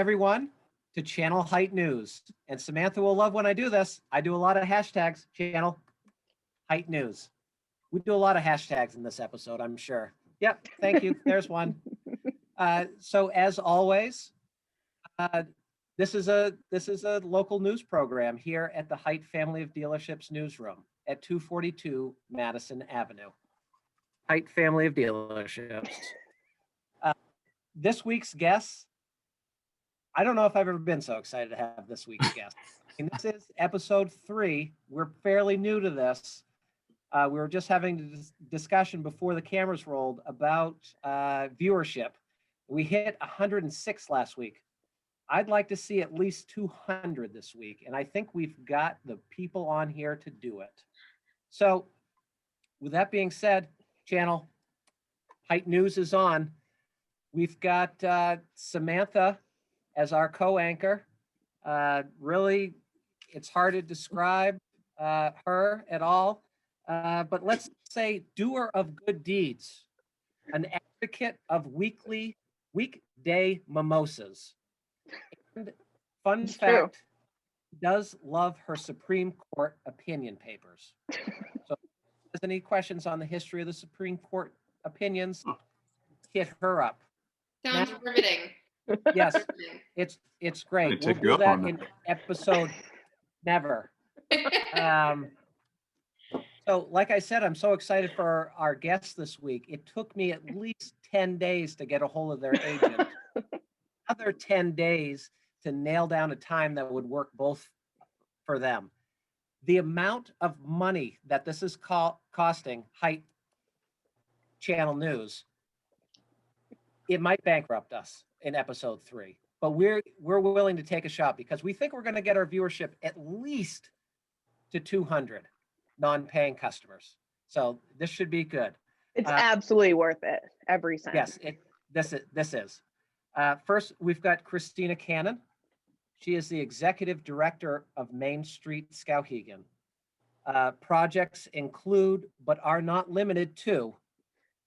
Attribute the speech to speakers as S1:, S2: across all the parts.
S1: everyone to Channel Hight News. And Samantha will love when I do this. I do a lot of hashtags, Channel Hight News. We do a lot of hashtags in this episode, I'm sure. Yep, thank you. There's one. So as always, this is a local news program here at the Hight Family of Dealerships newsroom at 242 Madison Avenue. Hight Family of Dealerships. This week's guest, I don't know if I've ever been so excited to have this week's guest. And this is episode 3. We're fairly new to this. We were just having a discussion before the cameras rolled about viewership. We hit 106 last week. I'd like to see at least 200 this week, and I think we've got the people on here to do it. So with that being said, Channel Hight News is on. We've got Samantha as our co-anchor. Really, it's hard to describe her at all, but let's say doer of good deeds, an advocate of weekday mimosas. And fun fact, does love her Supreme Court opinion papers. So if there's any questions on the history of the Supreme Court opinions, hit her up.
S2: Sounds riveting.
S1: Yes, it's great. We'll do that in episode never. So like I said, I'm so excited for our guests this week. It took me at least 10 days to get a hold of their agent. Another 10 days to nail down a time that would work both for them. The amount of money that this is costing Hight Channel News, it might bankrupt us in episode 3, but we're willing to take a shot because we think we're going to get our viewership at least to 200 non-paying customers. So this should be good.
S3: It's absolutely worth it. Every cent.
S1: Yes, this is. First, we've got Kristina Cannon. She is the executive director of Main Street Skowhegan. Projects include, but are not limited to,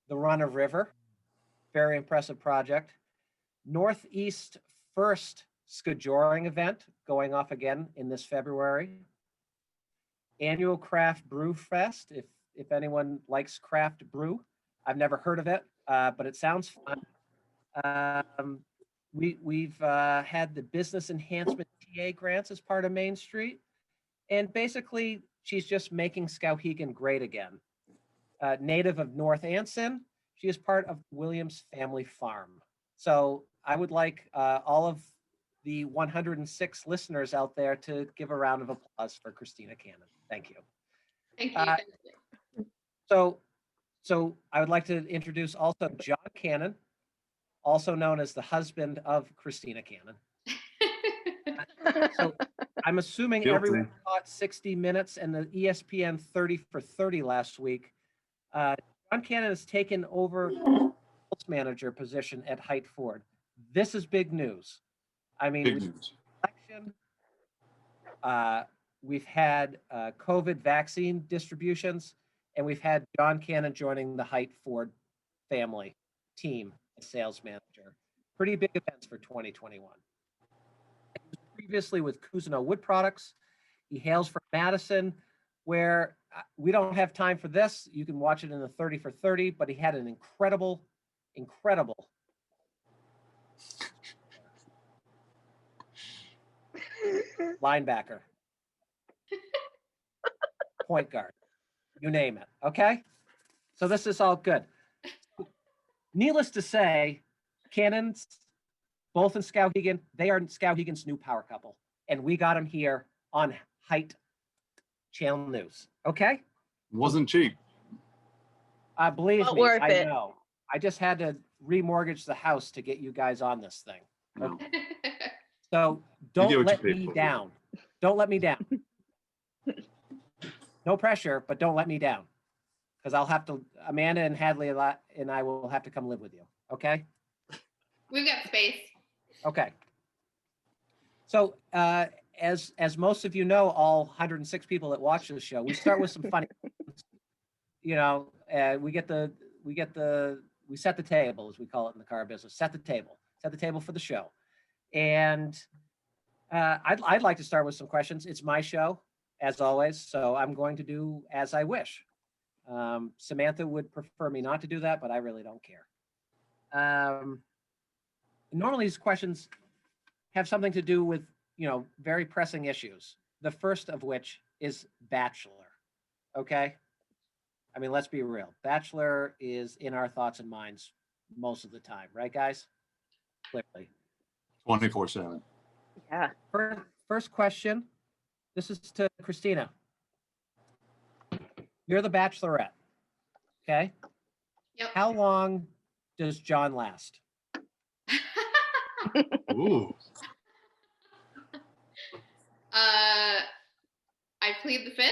S1: the Run of River, very impressive project. Northeast First Skowhegan event going off again in this February. Annual Craft Brew Fest, if anyone likes craft brew. I've never heard of it, but it sounds fun. We've had the business enhancement TA grants as part of Main Street. And basically, she's just making Skowhegan great again. Native of North Anson, she is part of Williams Family Farm. So I would like all of the 106 listeners out there to give a round of applause for Kristina Cannon. Thank you.
S2: Thank you. Thank you.
S1: So I would like to introduce also John Cannon, also known as the husband of Kristina Cannon. So I'm assuming everyone caught 60 Minutes and the ESPN 30 for 30 last week. John Cannon has taken over sales manager position at Hight Ford. This is big news. I mean, we've had COVID vaccine distributions, and we've had John Cannon joining the Hight Ford family team as sales manager. Pretty big events for 2021. He was previously with Cousineau Wood Products. He hails from Madison, where we don't have time for this. You can watch it in the 30 for 30, but he had an incredible linebacker, point guard, you name it. Okay. So this is all good. Needless to say, Cannons, both in Skowhegan, they are Skowhegan's new power couple. And we got them here on Hight Channel News. Okay.
S4: Wasn't cheap.
S1: Believe
S3: Not
S1: me,
S3: worth
S1: I
S3: it.
S1: know. I just had to remortgage the house to get you guys on this thing.
S4: No.
S1: So don't let me down. Don't let me down. No pressure, but don't let me down. Because I'll have to, Amanda and Hadley and I will have to come live with you. Okay?
S2: We've got space.
S1: Okay. So as most of you know, all 106 people that watch this show, we start with some funny, we set the table, as we call it in the car business, set the table for the show. And I'd like to start with some questions. It's my show, as always, so I'm going to do as I wish. Samantha would prefer me not to do that, but I really don't care. Normally these questions have something to do with, very pressing issues. The first of which is Bachelor. Okay? I mean, let's be real. Bachelor is in our thoughts and minds most of the time, right, guys? Clearly.
S4: 24/7.
S3: Yeah.
S1: First question. This is to Kristina. You're the Bachelorette. Okay?
S2: Yep.
S1: How long does John last?
S4: Ooh.
S2: I plead the fifth.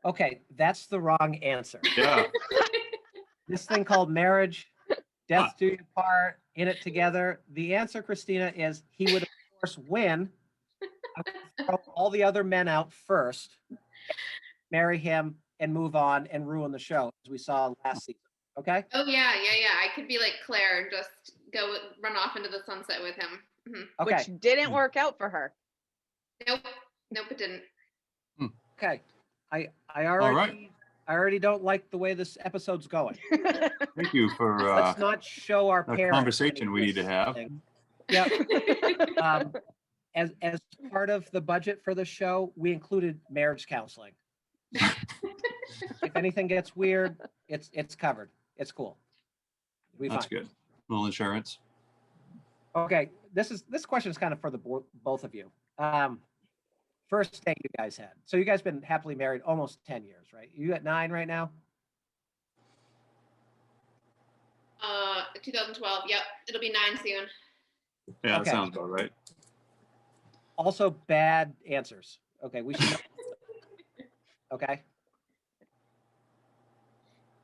S1: Okay, that's the wrong answer.
S4: Yeah.
S1: This thing called marriage, death do you part, in it together. The answer, Kristina, is he would, of course, win. I would throw all the other men out first, marry him, and move on and ruin the show, as we saw last season. Okay?
S2: Oh yeah. I could be like Claire and just run off into the sunset with him.
S1: Okay.
S3: Which didn't work out for her.
S2: Nope, it didn't.
S1: Okay. I
S4: right.
S1: already don't like the way this episode's going.
S4: Thank you for
S1: Let's not show our
S4: that
S1: parents
S4: conversation we need to have.
S1: Yep. As part of the budget for the show, we included marriage counseling. If anything gets weird, it's covered. It's cool. We
S4: That's
S1: fine.
S4: good. Little insurance.
S1: Okay, this question is kind of for the both of you. First date you guys had. So you guys been happily married almost 10 years, right? You at 9 right now?
S2: 2012. Yep, it'll be 9 soon.
S4: Yeah,
S1: Okay.
S4: that sounds about right.
S1: Also bad answers. Okay, we should. Okay.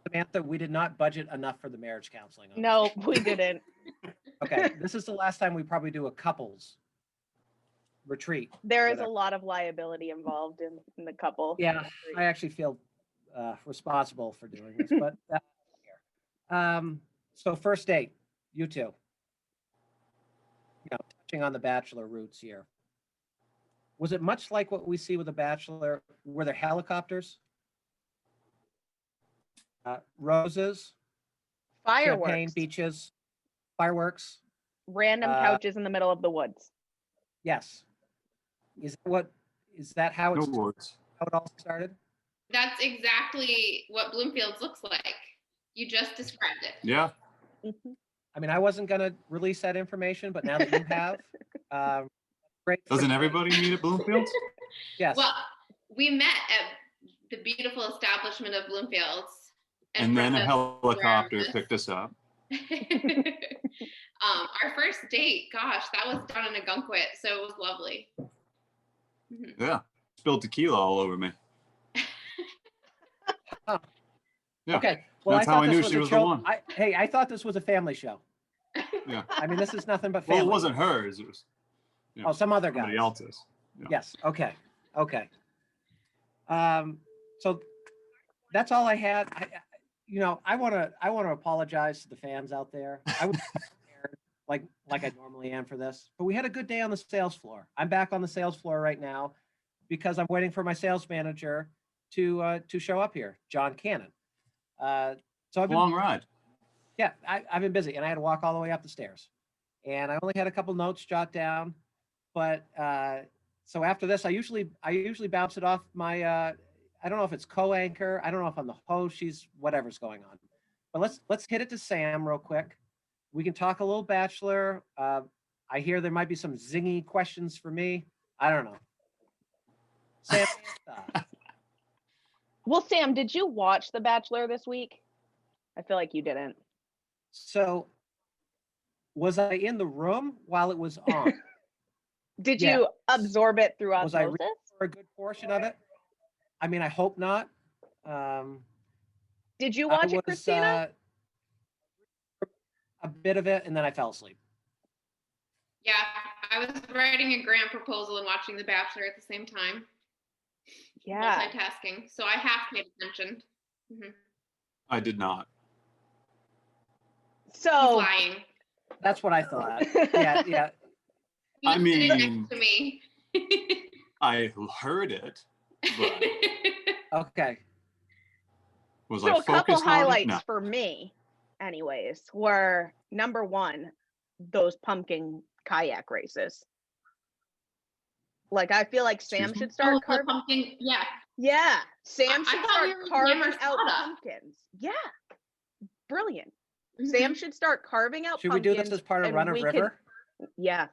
S1: Samantha, we did not budget enough for the marriage counseling. on this.
S3: No, we didn't.
S1: Okay, this is the last time we probably do a couples retreat.
S3: There is a
S1: Whatever.
S3: lot of liability involved in the couple.
S1: Yeah, I actually feel responsible for doing this, but so first date, you two. Touching on the Bachelor roots here. Was it much like what we see with the Bachelor? Were there helicopters? Roses,
S3: Fireworks.
S1: champagne, beaches, fireworks?
S3: Random couches in the middle of the woods.
S1: Yes. Is that how
S4: No
S1: it
S4: words.
S1: all started?
S2: That's exactly what Bloomfields looks like. You just described it.
S4: Yeah.
S3: Mhm.
S1: I mean, I wasn't gonna release that information, but now that you have, great.
S4: Doesn't everybody meet at Bloomfields?
S1: Yes.
S2: Well, we met at the beautiful establishment of Bloomfields.
S4: And then a
S2: brought us
S4: helicopter
S2: where I
S4: picked us up.
S2: Our first date, gosh, that was done in a gunkwit, so it was lovely. Mhm.
S4: Yeah. Spilled tequila all over me. Yeah.
S1: Okay. Well,
S4: That's
S1: I
S4: how
S1: thought
S4: I
S1: this
S4: knew
S1: was
S4: she
S1: a
S4: was the
S1: chill.
S4: one.
S1: I thought this was a family show.
S4: Yeah.
S1: I mean, this is nothing but
S4: Well,
S1: family.
S4: it wasn't hers. It was
S1: Oh, some other
S4: somebody
S1: guy.
S4: else's. Yeah.
S1: Yes. Okay. So that's all I had. I want to apologize to the fans out there. I was scared, like I normally am for this, but we had a good day on the sales floor. I'm back on the sales floor right now because I'm waiting for my sales manager to show up here, John Cannon. So I've been,
S4: Long ride.
S1: yeah, I've been busy, and I had to walk all the way up the stairs, and I only had a couple notes jot down, but so after this, I usually bounce it off my I don't know if it's co-anchor, I don't know if I'm the host, she's whatever's going on, but let's hit it to Sam real quick. We can talk a little Bachelor. I hear there might be some zingy questions for me. I don't know. Sam,
S3: Well, Sam, did you watch The Bachelor this week? I feel like you didn't.
S1: so was I in the room while it was on?
S3: Did
S1: Yeah.
S3: you absorb it through
S1: Was I
S3: osmosis?
S1: For a good portion of it? I mean, I hope not.
S3: Did you
S1: I
S3: watch it,
S1: was,
S3: Kristina?
S1: a bit of it, and then I fell asleep.
S2: Yeah, I was writing a grant proposal and watching The Bachelor at the same time.
S3: Yeah.
S2: Multitasking, so I half paid attention.
S4: I did not.
S3: So
S2: He's lying.
S1: That's what I thought. Yeah.
S2: He was
S4: I
S2: sitting
S4: mean-
S2: next to me.
S4: I heard it, but
S1: Okay.
S4: was
S3: So
S4: I
S3: a couple
S4: focused on it?
S3: highlights
S4: No.
S3: for me, anyways, were number one, those pumpkin kayak races. Like I feel like Sam
S4: Excuse me?
S3: should start
S2: the
S3: carving.
S2: pumpkin. Yeah.
S3: Yeah, Sam
S2: I
S3: should
S2: thought
S3: start
S2: we were
S3: carving
S2: Hammer's
S3: out
S2: product.
S3: pumpkins. Yeah, brilliant.
S2: Mhm.
S3: Sam should start carving out
S1: Should we
S3: pumpkins.
S1: do this as part of
S3: and
S1: Run of
S3: we could-
S1: River?
S3: Yeah,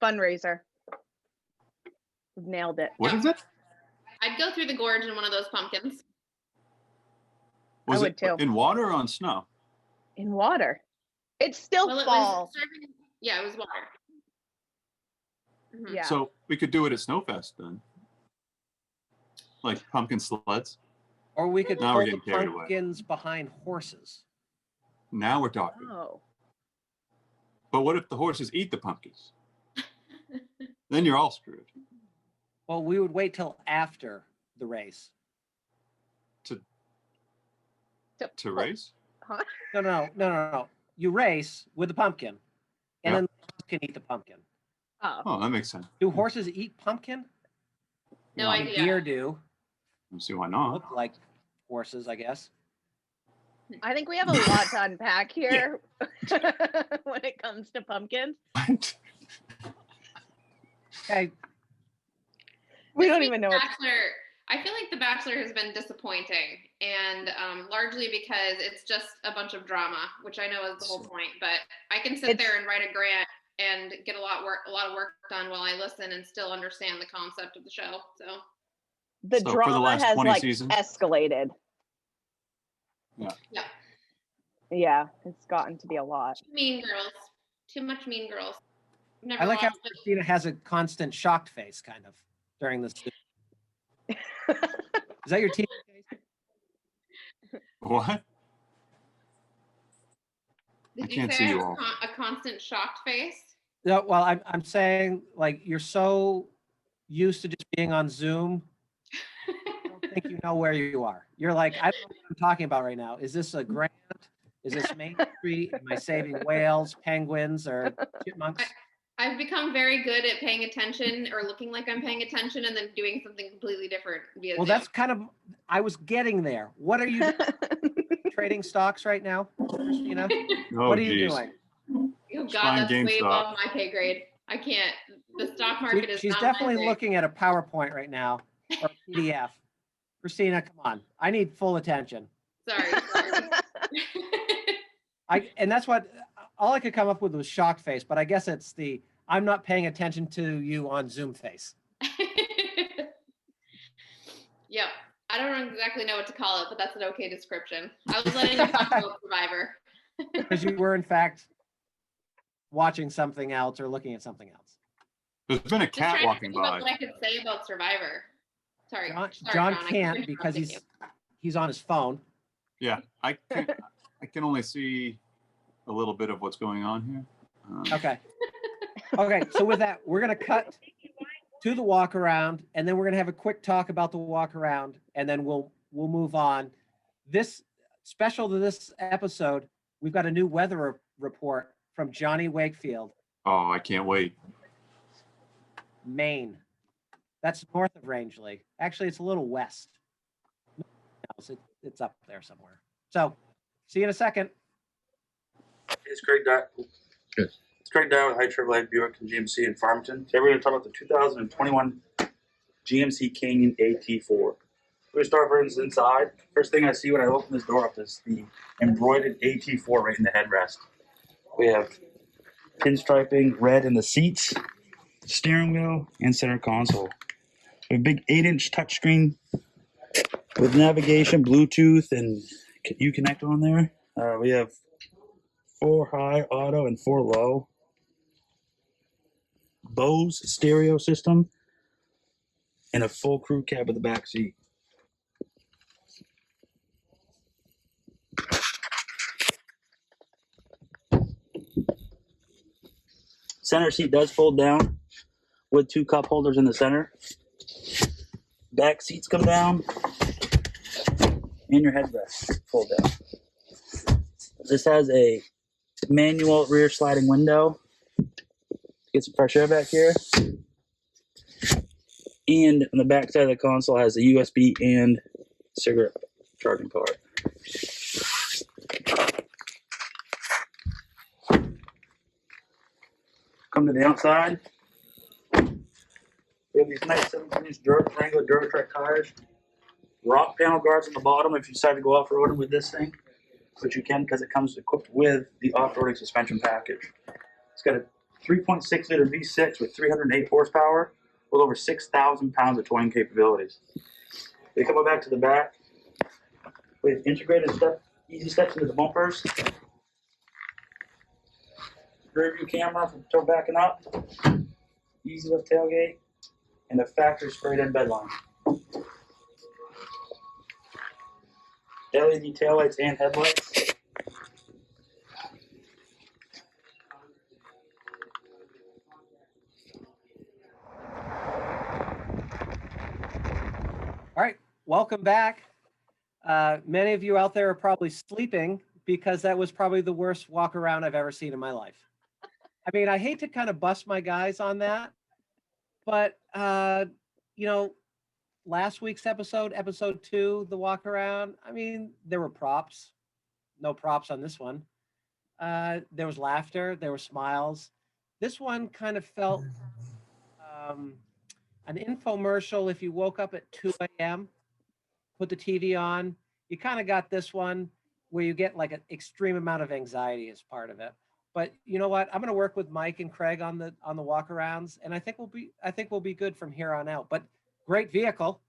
S3: fundraiser. Nailed it.
S4: What is it?
S2: I'd go through the gorge in one of those pumpkins.
S4: Was
S3: would
S4: it
S3: too.
S4: in water or on snow?
S3: In water. It's still
S2: Well, it
S3: fall.
S2: was serving. Yeah, it was water. Mhm.
S3: Yeah.
S4: So we could do it at Snowfest then. Like pumpkin sleds.
S1: Or we could
S4: Now we're
S1: pull the
S4: getting carried away.
S1: pumpkins behind horses.
S4: Now we're talking.
S3: Oh.
S4: But what if the horses eat the pumpkins? Then you're all screwed.
S1: Well, we would wait till after the race.
S4: To race?
S1: No. You race with the pumpkin, and
S4: Yeah.
S1: then the horse can eat the pumpkin.
S3: Oh.
S4: Oh, that makes sense.
S1: Do horses eat pumpkin?
S2: No
S1: Well,
S2: idea.
S1: Deer do.
S4: Let's see why not.
S1: Look like horses, I guess.
S3: I think we have a lot to unpack here when it comes to pumpkins.
S4: What?
S1: Okay.
S3: We
S2: This
S3: don't
S2: week's
S3: even know what.
S2: Bachelor. I feel like The Bachelor has been disappointing, and largely because it's just a bunch of drama, which I know is the whole point. But I can sit there and write a grant and get a lot of work done while I listen and still understand the concept of the show. So
S3: The
S4: So for the
S3: drama
S4: last
S3: has
S4: 20
S3: like
S4: seasons?
S3: escalated.
S2: yeah,
S3: Yeah, it's gotten to be a lot.
S2: Mean Girls, too much Mean Girls. Never
S1: I like how
S2: watched it.
S1: Christina has a constant shocked face, kind of, during this. Is that your TV face?
S4: What?
S2: Did
S4: I
S2: you
S4: can't
S2: say
S4: see
S2: I
S4: you
S2: have
S4: all.
S2: a constant shocked face?
S1: No, well, I'm saying like you're so used to just being on Zoom. I don't think you know where you are. You're like, I don't know what I'm talking about right now. Is this a grant? Is this Main Street? Am I saving whales, penguins, or chipmunks?
S2: I've become very good at paying attention or looking like I'm paying attention and then doing something completely different via
S1: Well,
S2: Zoom.
S1: that's kind of, I was getting there. What are you doing? Trading stocks right now, Christina?
S4: Oh,
S1: What are you
S4: geez.
S1: doing?
S2: Oh
S4: Just
S2: God,
S4: buying
S2: that's way
S4: GameStop.
S2: above my pay grade. I can't. The stock market is
S1: She's
S2: not my
S1: definitely
S2: grade.
S1: looking at a PowerPoint right now or a PDF. Christina, come on. I need full attention.
S2: Sorry.
S1: And that's what all I could come up with was shock face, but I guess it's the I'm not paying attention to you on Zoom face.
S2: Yep. I don't exactly know what to call it, but that's an okay description. I was letting you talk about Survivor.
S1: Because you were in fact watching something else or looking at something else.
S4: There's been a
S2: Just
S4: cat
S2: trying to
S4: walking
S2: think about
S4: by.
S2: what I could say about Survivor. Sorry.
S1: John
S2: Sorry, John, I keep
S1: can't because
S2: interrupting
S1: he's on his phone.
S4: Yeah, I can only see a little bit of what's going on here.
S1: Okay. Okay, so with that, we're gonna cut to the walk around, and then we're gonna have a quick talk about the walk around, and then we'll move on. This special to this episode, we've got a new weather report from Johnny Wakefield,
S4: Oh, I can't wait.
S1: Maine. That's north of Rangeley. Actually, it's a little west. No, it's up there somewhere. So, see you in a second.
S5: It's Craig Dye.
S4: Good.
S5: It's Craig Dye with Hight Chevrolet Buick and GMC in Farmington. Today we're going to talk about the 2021 GMC Canyon AT4. We're going to start first inside. First thing I see when I open this door up is the embroidered AT4 right in the headrest. We have pinstriping red in the seats, steering wheel, and center console. We have a big 8-inch touchscreen with navigation, Bluetooth, and Uconnect on there. We have 4 high auto and 4 low. Bose stereo system and a full crew cab with the back seat. Center seat does fold down with 2 cup holders in the center. Back seats come down and your headrest fold down. This has a manual rear sliding window Get some fresh air back here. And on the back side of the console has the USB and cigarette charging card. Come to the outside. We have these nice 17-inch Wrangler Duratrack tires. Rock panel guards on the bottom if you decide to go off-roading with this thing, which you can because it comes equipped with the off-roading suspension package. It's got a 3.6 liter V6 with 308 horsepower with over 6,000 pounds of towing capabilities. We come back to the back. We have integrated easy steps into the bumpers. Rear view camera for toe backing up. Easy lift tailgate. And a factory sprayed in bed line. LED taillights and headlights.
S1: All right, welcome back. Many of you out there are probably sleeping because that was probably the worst walk around I've ever seen in my life. I mean, I hate to kind of bust my guys on that, but you know, last week's episode 2, the walk around, I mean, there were props. No props on this one. There was laughter, there were smiles. This one kind of felt an infomercial if you woke up at 2 a.m., put the TV on. You kind of got this one where you get like an extreme amount of anxiety as part of it. But you know what? I'm going to work with Mike and Craig on the walkarounds, and I think we'll be good from here on out. But great vehicle.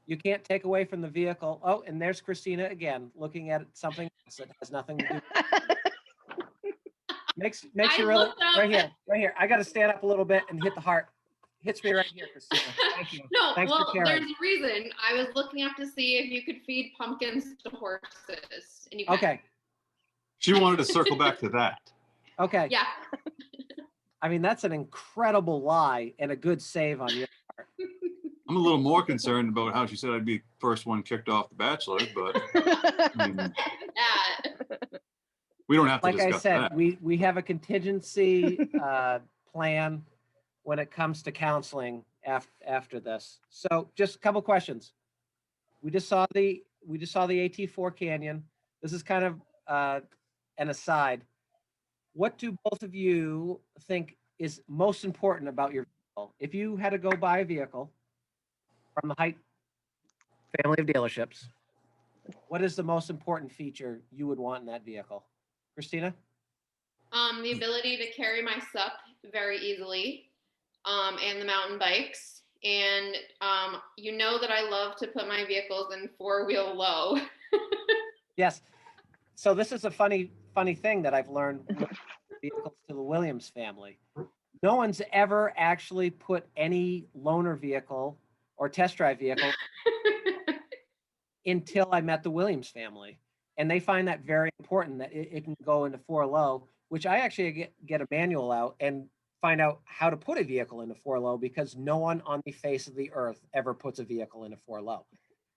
S1: You can't take away from the vehicle. Oh, and there's Kristina again, looking at something else that has nothing to do. Makes you really right here. I got to stand up a little bit and hit the heart. Hits me right here, Kristina. Thank you.
S2: No,
S1: Thanks
S2: well,
S1: for caring.
S2: there's a reason. I was looking up to see if you could feed pumpkins to horses, and you can.
S1: Okay.
S4: She wanted to circle back to that.
S1: Okay.
S2: Yeah.
S1: I mean, that's an incredible lie and a good save on your part.
S4: I'm a little more concerned about how she said I'd be first one kicked off The Bachelor, but I mean, we don't have to
S1: Like
S4: discuss
S1: I said,
S4: that.
S1: we have a contingency plan when it comes to counseling after this. So just a couple questions. We just saw the AT4 Canyon. This is kind of an aside. What do both of you think is most important about your vehicle? If you had to go buy a vehicle from the Hight family of dealerships, what is the most important feature you would want in that vehicle? Kristina?
S2: The ability to carry my SUP very easily, and the mountain bikes. And you know that I love to put my vehicles in 4-wheel low.
S1: Yes. So this is a funny thing that I've learned with vehicles to the Williams family. No one's ever actually put any loaner vehicle or test drive vehicle until I met the Williams family. And they find that very important that it can go into 4 low, which I actually get a manual out and find out how to put a vehicle into 4 low because no one on the face of the earth ever puts a vehicle into 4 low.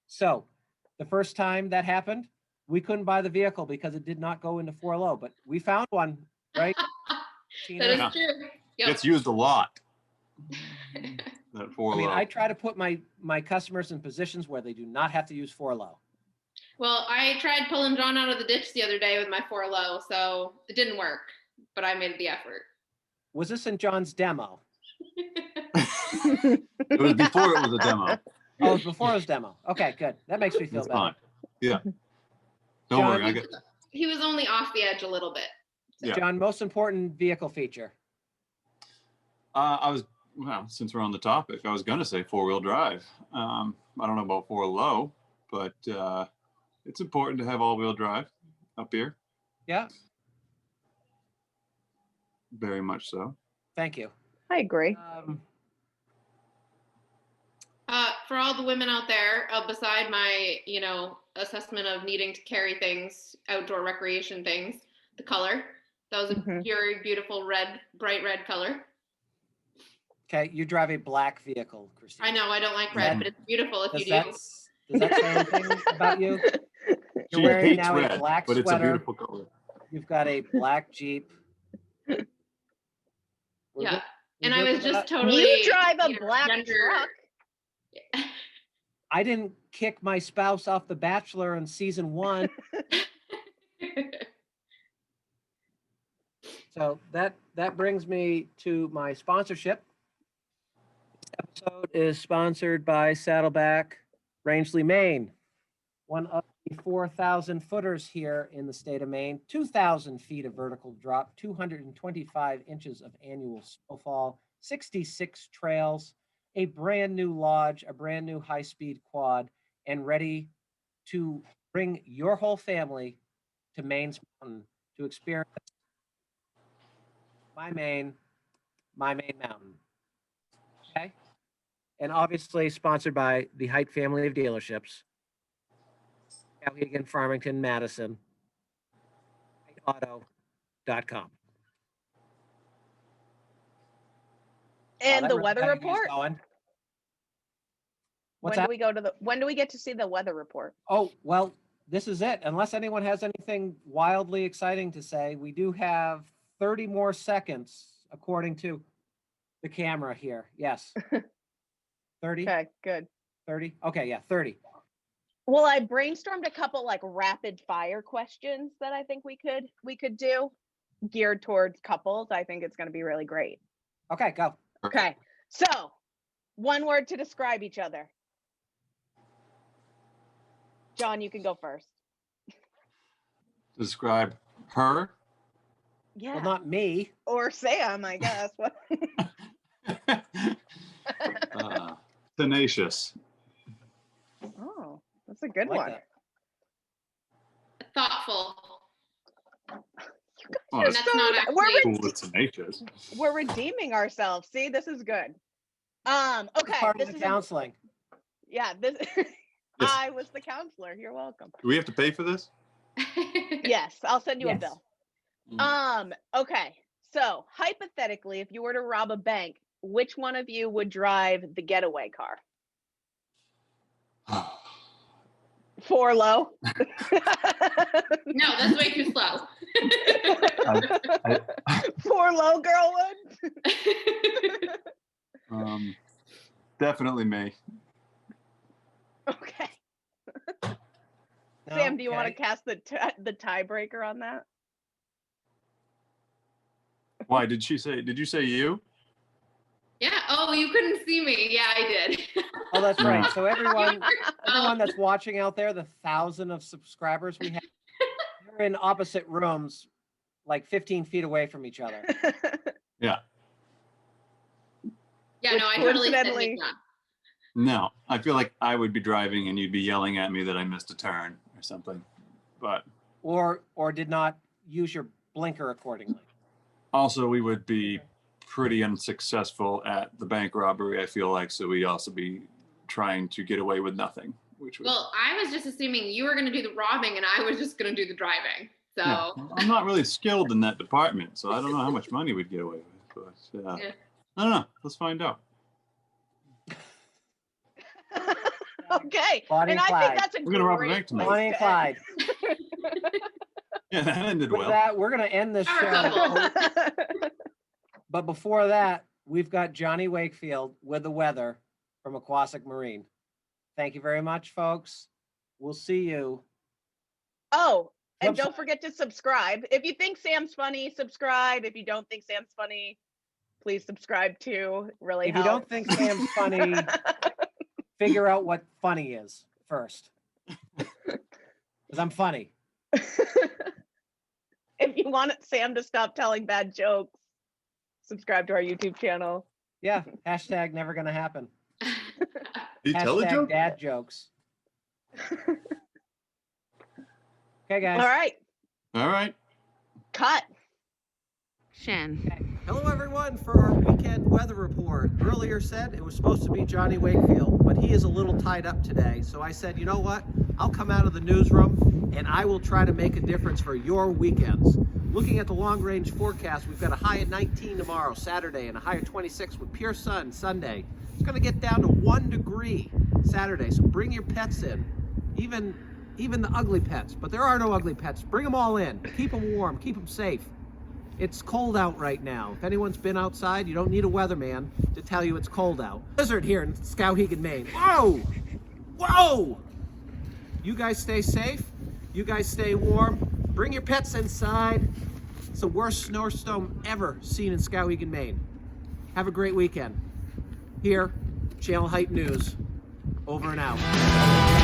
S1: So the first time that happened, we couldn't buy the vehicle because it did not go into 4 low, but we found one, right?
S2: That is true. Yep.
S4: It's used a lot. That 4
S1: I mean,
S4: low.
S1: I try to put my customers in positions where they do not have to use 4 low.
S2: Well, I tried pulling John out of the ditch the other day with my 4 low, so it didn't work, but I made the effort.
S1: Was this in John's demo?
S4: It was before it was a demo.
S1: Oh, it was before it was demo. Okay, good. That makes me feel
S4: It's
S1: better.
S4: fine. Yeah. Don't
S1: John,
S4: worry.
S2: He was only off the edge a little bit.
S4: Yeah.
S1: John, most important vehicle feature.
S4: Since we're on the topic, I was going to say 4-wheel drive. I don't know about 4 low, but it's important to have all-wheel drive up here.
S1: Yeah.
S4: Very much so.
S1: Thank you.
S3: I agree.
S2: For all the women out there, beside my, assessment of needing to carry things, outdoor recreation things, the color, that was a very beautiful bright red color.
S1: Okay, you drive a black vehicle, Kristina.
S2: I know, I don't like red, but it's beautiful if you do.
S1: Does that say anything about you? You're
S4: She
S1: wearing
S4: hates
S1: now
S4: red,
S1: a black
S4: but
S1: sweater.
S4: it's a beautiful color.
S1: You've got a black Jeep. We're
S2: Yeah.
S1: good- we're
S2: And I
S1: good
S2: was
S1: with
S2: just
S1: that?
S2: totally.
S3: You drive a
S2: you know,
S3: black
S2: gender-
S3: truck.
S1: I didn't kick my spouse off The Bachelor in season 1. So that brings me to my sponsorship. This episode is sponsored by Saddleback Rangeley, Maine, one of the 4,000 footers here in the state of Maine, 2,000 feet of vertical drop, 225 inches of annual snowfall, 66 trails, a brand new lodge, a brand new high-speed quad, and ready to bring your whole family to Maine's Mountain to experience my Maine Mountain. Okay. And obviously sponsored by the Hight family of dealerships, Skowhegan, Farmington, Madison, HightAuto.com.
S3: And the weather report.
S1: What's
S3: When
S1: that?
S3: do we go to the? When do we get to see the weather report?
S1: Oh, well, this is it. Unless anyone has anything wildly exciting to say, we do have 30 more seconds according to the camera here. Yes. 30?
S3: Okay, good.
S1: 30? Okay, yeah, 30.
S3: Well, I brainstormed a couple like rapid fire questions that I think we could do geared towards couples. I think it's going to be really great.
S1: Okay, go.
S3: Okay. So, one word to describe each other. John, you can go first.
S4: Describe her.
S3: Yeah.
S1: Well, not me.
S3: Or Sam, I guess.
S4: Tenacious.
S3: Oh, that's a good
S1: I like
S3: one.
S1: that.
S2: Thoughtful.
S4: Oh,
S3: You're
S4: it's
S2: That's not
S3: so- we're,
S2: actually-
S3: re-
S4: cool. It's tenacious.
S3: we're redeeming ourselves. See, this is good.
S1: It's
S3: Okay.
S1: part
S3: This
S1: of the
S3: is
S1: counseling.
S3: this.
S4: Yes.
S3: I was the counselor. You're welcome.
S4: Do we have to pay for this?
S3: Yes, I'll send you a
S1: Yes.
S3: bill.
S4: Mm.
S3: Okay. So hypothetically, if you were to rob a bank, which one of you would drive the getaway car? 4 low.
S2: No, that's way too slow.
S3: 4 low girl would.
S4: Definitely me.
S3: Okay. Sam, do you want to
S1: Okay.
S3: cast the tiebreaker on that?
S4: Why did you say you?
S2: Yeah. Oh, you couldn't see me. Yeah, I did.
S1: Oh, that's right.
S4: Yeah.
S1: So everyone that's watching out there, the 1,000 of subscribers we have, they're in opposite rooms, like 15 feet away from each other.
S4: Yeah.
S2: Yeah, no, I
S3: Which
S2: totally said
S3: coincidentally-
S2: me not.
S4: No, I feel like I would be driving and you'd be yelling at me that I missed a turn or something. But
S1: Or did not use your blinker accordingly.
S4: also, we would be pretty unsuccessful at the bank robbery, I feel like. So we'd also be trying to get away with nothing, which would.
S2: Well, I was just assuming you were going to do the robbing and I was just going to do the driving. So,
S4: Yeah. I'm not really skilled in that department, so I don't know how much money we'd get away with. But
S2: Yeah.
S4: I don't know. Let's find out.
S3: Okay.
S1: Bonnie
S3: and
S1: and
S3: I
S1: Clyde.
S3: think that's a
S4: We're gonna rob a
S3: great
S4: bank tonight.
S1: Bonnie and Clyde.
S4: Yeah, that ended
S1: With
S4: well.
S1: that, we're going to end this
S2: Our
S1: show.
S2: couple.
S1: But before that, we've got Johnny Wakefield with the weather from Aquasic Marine. Thank you very much, folks. We'll see you.
S3: Oh, and
S1: Website.
S3: don't forget to subscribe. If you think Sam's funny, subscribe. If you don't think Sam's funny, please subscribe too. Really
S1: If you don't
S3: helps.
S1: think Sam's funny, figure out what funny is first. Because I'm funny.
S3: If you want Sam to stop telling bad jokes, subscribe to our YouTube channel.
S1: Yeah, hashtag never gonna happen.
S4: You tell a
S1: Hashtag
S4: joke?
S1: dad jokes. Okay, guys.
S3: All right,
S4: All right.
S3: cut.
S1: Hello, everyone, for our weekend weather report. Earlier said it was supposed to be Johnny Wakefield, but he is a little tied up today. So I said, you know what? I'll come out of the newsroom and I will try to make a difference for your weekends. Looking at the long range forecast, we've got a high of 19 tomorrow, Saturday, and a high of 26 with pure sun Sunday. It's going to get down to 1 degree Saturday. So bring your pets in, even the ugly pets. But there are no ugly pets. Bring them all in. Keep them warm. Keep them safe. It's cold out right now. If anyone's been outside, you don't need a weatherman to tell you it's cold out. Blizzard here in Skowhegan, Maine. Whoa! Whoa! You guys stay safe. You guys stay warm. Bring your pets inside. It's the worst snowstorm ever seen in Skowhegan, Maine. Have a great weekend. Here, Channel Hight News. Over and out.